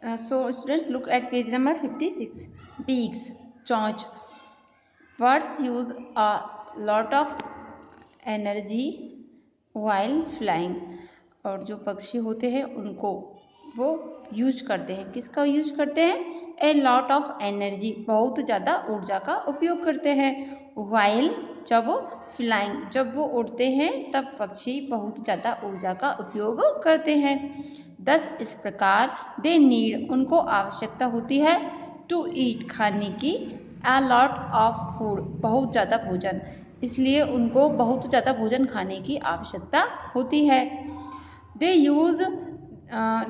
So students, look at page number 56. Beaks, चोंच. Birds use a lot of energy while flying. और जो पक्षी होते हैं उनको वो यूज करते हैं, किसका यूज करते हैं? ए लॉट ऑफ एनर्जी, बहुत ज़्यादा ऊर्जा का उपयोग करते हैं. वाइल, जब फ्लाइंग, जब वो उड़ते हैं तब पक्षी बहुत ज़्यादा ऊर्जा का उपयोग करते हैं. 10 इस प्रकार दे नीड, उनको आवश्यकता होती है, टू ईट, खाने की, अ लॉट ऑफ फूड, बहुत ज़्यादा भोजन, इसलिए उनको बहुत ज़्यादा भोजन खाने की आवश्यकता होती है. दे यूज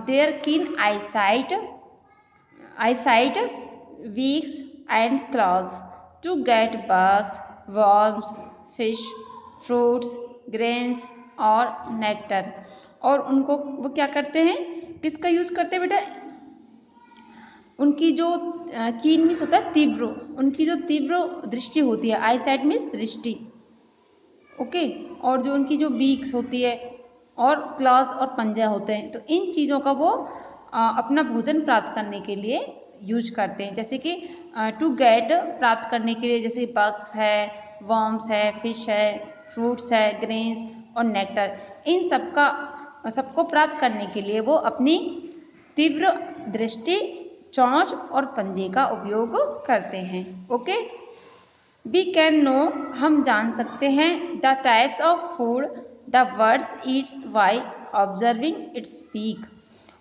देयर कीन eyesight, beaks and claws to get bugs, worms, fish, fruits, grains और नेक्टर. और उनको वो क्या करते हैं, किसका यूज करते हैं बेटा? उनकी जो कीन मीन्स होता है तीव्र, उनकी जो तीव्र दृष्टि होती है, आई साइट मीन्स दृष्टि, ओके. और जो उनकी जो बीक्स होती है और क्लॉज और पंजा होते हैं, तो इन चीज़ों का वो अपना भोजन प्राप्त करने के लिए यूज करते हैं. जैसे कि टू गेट, प्राप्त करने के लिए, जैसे बग्स है, वर्म्स है, फिश है, फ्रूट्स है, ग्रेन्स और नेक्टर, इन सबको प्राप्त करने के लिए वो अपनी तीव्र दृष्टि, चोंच और पंजे का उपयोग करते हैं. ओके. वी कैन नो, हम जान सकते हैं, the types of food the birds eats by observing its beak.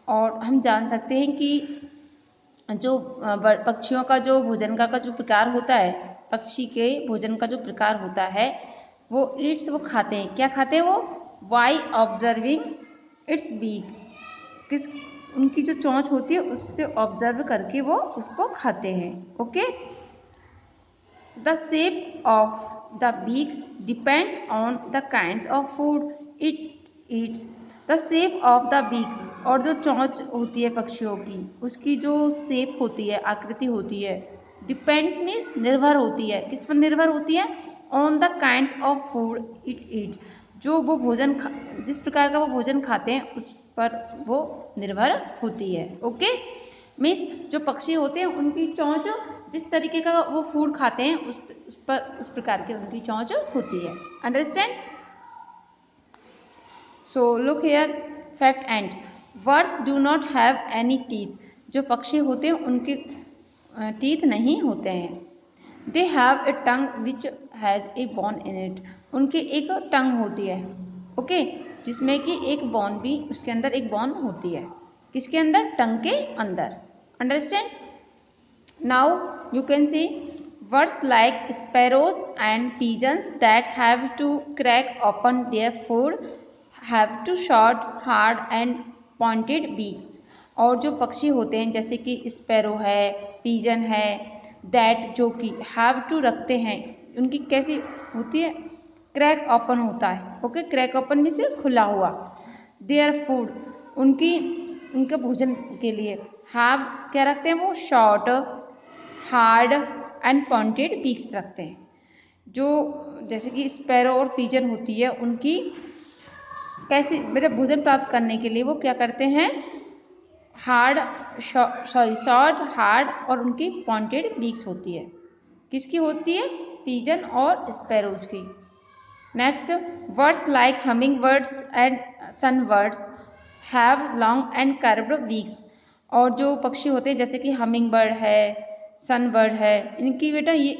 और हम जान सकते हैं कि जो पक्षियों का जो भोजन का जो प्रकार होता है, पक्षी के भोजन का जो प्रकार होता है, वो ईट्स, वो खाते हैं, क्या खाते हैं वो? बाय ऑब्जर्विंग इट्स बीक, किस, उनकी जो चोंच होती है उससे ऑब्जर्व करके वो उसको खाते हैं. Okay. The shape of the beak depends on the kinds of food it eats. The shape of the beak, और जो चोंच होती है पक्षियों की, उसकी जो शेप होती है, आकृति होती है, डिपेंड्स मीन्स निर्भर होती है, किस पर निर्भर होती है? On the kinds of food it Yeats, जो वो भोजन जिस प्रकार का वो भोजन खाते हैं उस पर वो निर्भर होती है. ओके. मीन्स जो पक्षी होते हैं उनकी चोंच, जिस तरीके का वो फूड खाते हैं उस प्रकार की उनकी चोंच होती है. Understand? So look here, fact and. Birds do not have any teeth, जो पक्षी होते हैं उनके टीथ नहीं होते हैं. They have a tongue which has a bone in it, उनकी एक टंग होती है, ओके, जिसमें कि एक बोन भी, उसके अंदर एक बोन होती है, किसके अंदर? टंग के अंदर. Understand? Now you can see birds like sparrows and pigeons that have to crack open their food have to short, hard and pointed beaks. और जो पक्षी होते हैं जैसे कि स्पैरो है, पिजन है, दैट, जो कि हैव टू रखते हैं, उनकी कैसी होती है? क्रैक ओपन होता है, ओके. क्रैक ओपन में से खुला हुआ. देयर फूड, उनके भोजन के लिए, हैव क्या रखते हैं वो? Short, hard and pointed beaks रखते हैं. जो जैसे कि स्पैरो और पिजन होती है, उनकी कैसे मतलब भोजन प्राप्त करने के लिए वो क्या करते हैं? हार्ड, शॉर्ट, हार्ड और उनकी पॉइंटेड बीक्स होती है. किसकी होती है? पिजन और स्पैरोज की. Next, birds like hummingbirds and sunbirds have long and curved beaks. और जो पक्षी होते हैं जैसे कि हमिंग बर्ड है, सनबर्ड है, इनकी बेटा ये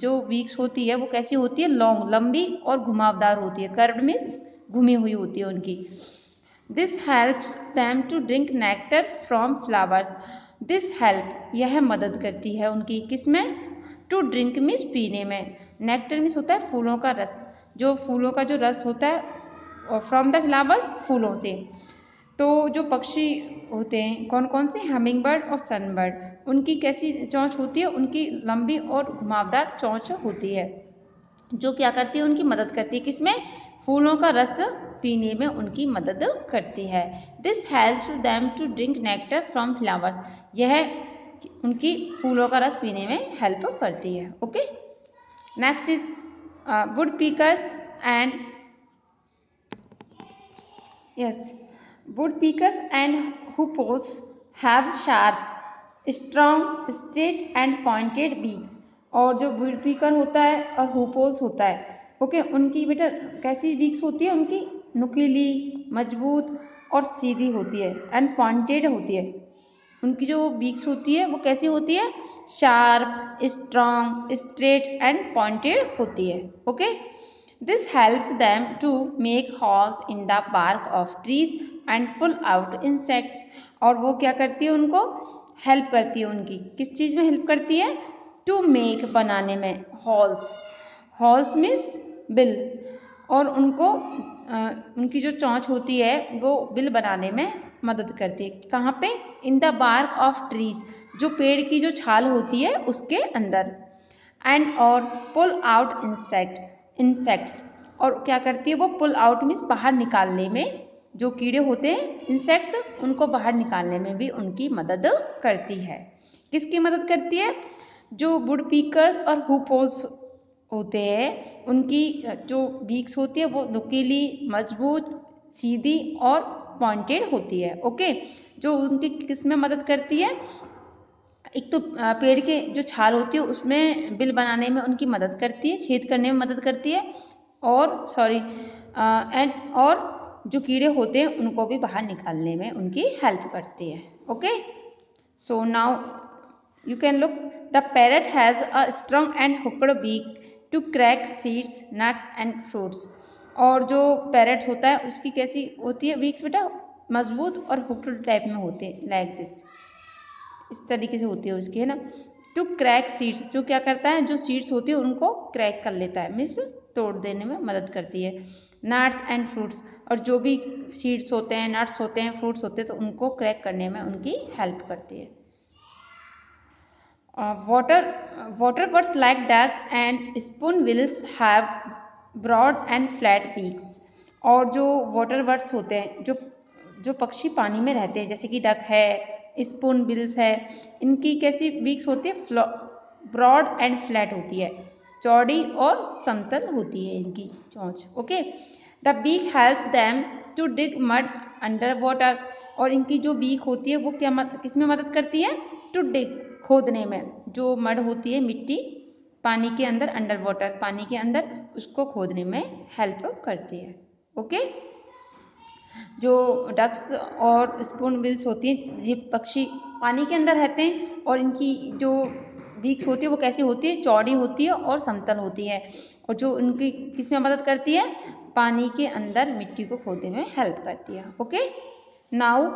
जो बीक्स होती है वो कैसी होती है? लॉन्ग, लंबी और घुमावदार होती है. कर्व्ड मीन्स घुमी हुई होती है उनकी. This helps them to drink nectar from flowers. This help, यह मदद करती है उनकी, किसमें? टू ड्रिंक मीन्स पीने में. नेक्टर मीन्स होता है फूलों का रस, जो फूलों का जो रस होता है, फ्रॉम द फ्लावर्स, फूलों से. तो जो पक्षी होते हैं कौन कौन से? हमिंग बर्ड और सनबर्ड, उनकी कैसी चोंच होती है? उनकी लंबी और घुमावदार चोंच होती है, जो क्या करती है? उनकी मदद करती है, किसमें? फूलों का रस पीने में उनकी मदद करती है. This helps them to drink nectar from flowers, यह उनकी फूलों का रस पीने में हेल्प करती है. Okay. Next is woodpeckers and woodpeckers and hoopoes have sharp strong straight and pointed beaks. और जो वुडपीकर होता है और हुपोज होता है, ओके, उनकी बेटा कैसी बीक्स होती है, उनकी नुकीली, मजबूत और सीधी होती है एंड पॉइंटेड होती है। उनकी जो बीक्स होती है वो कैसी होती है, sharp, strong, straight and pointed होती है। Okay, this helps them to make holes in the bark of trees and pull out insects. और वो क्या करती है, उनको हेल्प करती है, उनकी किस चीज़ में हेल्प करती है, टू मेक बनाने में, होल्स, होल्स मीन्स बिल, और उनको उनकी जो चोंच होती है वो बिल बनाने में मदद करती है। कहाँ पे, in the bark of trees, जो पेड़ की जो छाल होती है उसके अंदर, एंड और पुल आउट इंसेक्ट्स, और क्या करती है वो, पुल आउट मीन्स बाहर निकालने में, जो कीड़े होते हैं इंसेक्ट्स, उनको बाहर निकालने में भी उनकी मदद करती है। किसकी मदद करती है, जो वुड पीकर्स और हुपोज होते हैं, उनकी जो बीक्स होती है वो नुकीली, मजबूत, सीधी और पॉइंटेड होती है। ओके, जो उनकी किस में मदद करती है, एक तो पेड़ के जो छाल होती है उसमें बिल बनाने में उनकी मदद करती है, छेद करने में मदद करती है, और और जो कीड़े होते हैं उनको भी बाहर निकालने में उनकी हेल्प करती है। Okay, so now you can look, the parrot has a strong and hooked beak to crack seeds, nuts and fruits। और जो पैरट होता है उसकी कैसी होती है बीक्स बेटा, मजबूत और हुक्ड टाइप में होते हैं, लाइक दिस, इस तरीके से होती है उसकी, है ना। टू क्रैक सीड्स, जो क्या करता है, जो सीड्स होती है उनको क्रैक कर लेता है, मीन्स तोड़ देने में मदद करती है। नट्स एंड फ्रूट्स, और जो भी सीड्स होते हैं, नट्स होते हैं, फ्रूट्स होते हैं, तो उनको क्रैक करने में उनकी हेल्प करती है। Water birds like ducks and spoonbills have broad and flat beaks। और जो वाटर बर्ड्स होते हैं, जो पक्षी पानी में रहते हैं, जैसे कि डक है, स्पूनबिल्स है, इनकी कैसी बीक्स होती है, ब्रॉड एंड फ्लैट होती है, चौड़ी और समतल होती है इनकी चोंच। Okay, the beak helps them to dig mud underwater. और इनकी जो बीक होती है वो क्या किसमें मदद करती है, टू डिग, खोदने में, जो मड होती है मिट्टी पानी के अंदर, अंडर वाटर पानी के अंदर, उसको खोदने में हेल्प करती है। ओके, जो डक्स और स्पूनबिल्स होती हैं, ये पक्षी पानी के अंदर रहते हैं, और इनकी जो बीक्स होती है वो कैसी होती है, चौड़ी होती है और समतल होती है, और जो उनकी किसमें मदद करती है, पानी के अंदर मिट्टी को खोदने में हेल्प करती है। Okay, now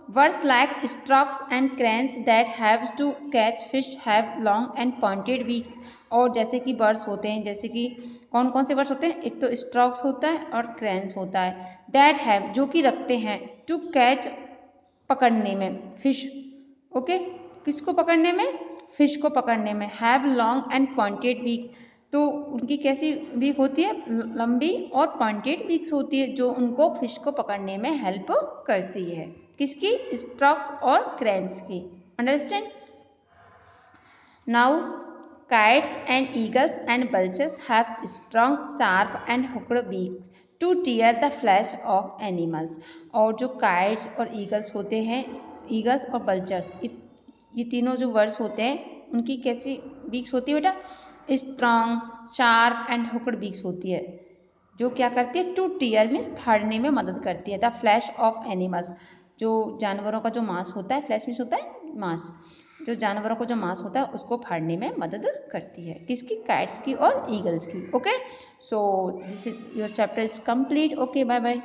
birds like storks and cranes that have to catch fish have long and pointed beaks। और जैसे कि बर्ड्स होते हैं, जैसे कि कौन कौन से बर्ड्स होते हैं, एक तो स्ट्रॉक्स होता है और क्रेन्स होता है, दैट हैव, जो कि रखते हैं, टू कैच, पकड़ने में, फिश। ओके, किसको पकड़ने में, फिश को पकड़ने में, have long and pointed beak, तो उनकी कैसी बीक होती है, लंबी और पॉइंटेड बीक्स होती है, जो उनको फिश को पकड़ने में हेल्प करती है, किसकी, स्ट्रॉक्स और क्रेन्स की। Understand. Now kites and eagles and vultures have strong, sharp and hooked beak to tear the flesh of animals. और जो काइट्स और ईगल्स होते हैं, ईगल्स और बल्चर्स, ये तीनों जो वर्ड्स होते हैं, उनकी कैसी बीक्स होती है बेटा, strong, sharp and hooked beaks होती है, जो क्या करती है, टू टीयर मीन्स फाड़ने में मदद करती है, द फ्लैश ऑफ एनिमल्स, जो जानवरों का जो मांस होता है, फ्लैश मीन्स होता है मांस, जो जानवरों का जो मांस होता है उसको फाड़ने में मदद करती है, किसकी, काइट्स की और ईगल्स की। Okay, so this is your chapter is complete. Okay, bye bye.